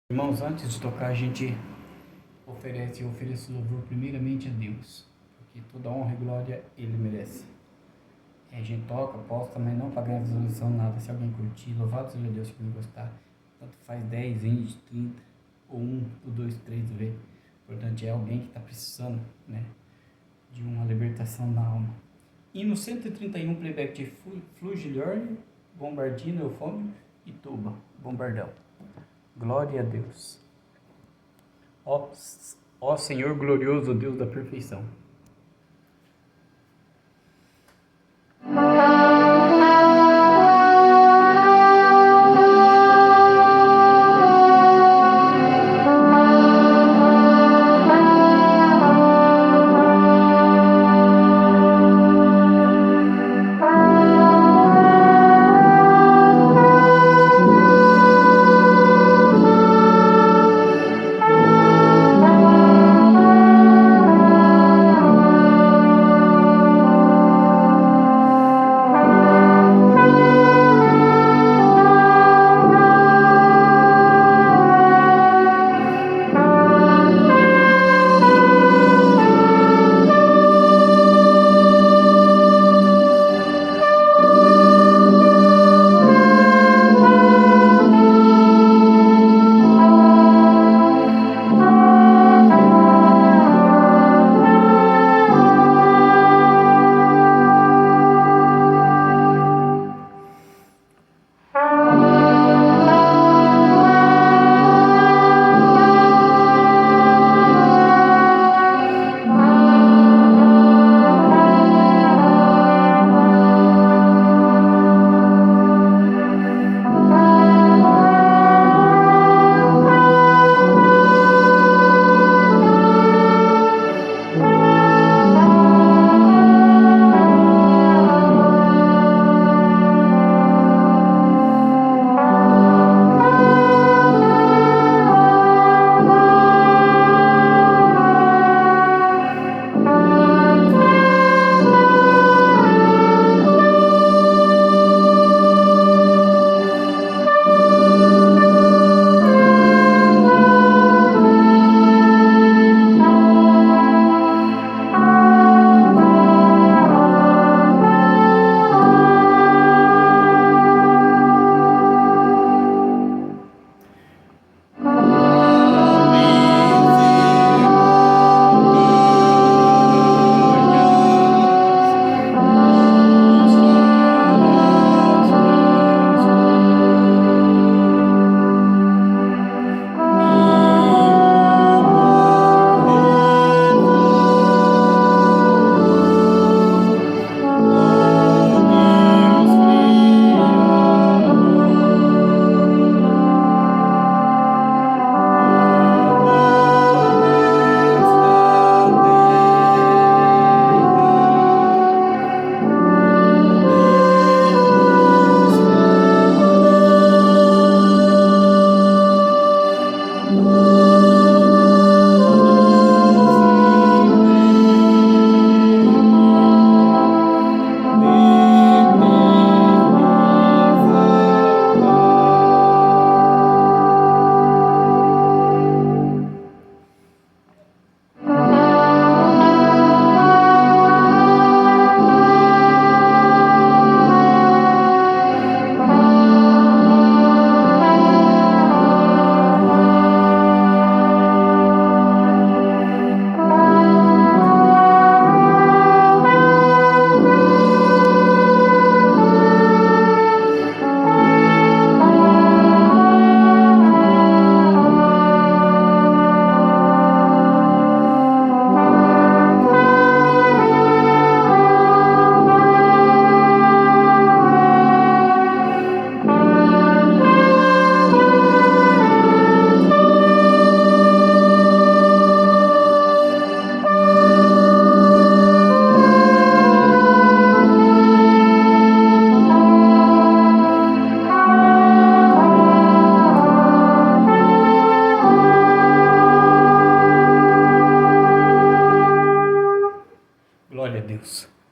Irmãos, antes de tocar, a gente oferece louvor primeiramente a Deus, porque toda honra e glória Ele merece. A gente toca, posta, mas não para ganhar visualização, nada. Se alguém curtir, louvado seja Deus, se alguém gostar. Tanto faz 10, 20, 30, ou 1, ou 2, 3 vezes. O importante é alguém que está precisando, né, de uma libertação na alma. E no 131, playback de Flugelhorn, Bombardino, Eufômio e Tuba, Bombardão. Glória a Deus. Ó Senhor glorioso, Deus da perfeição.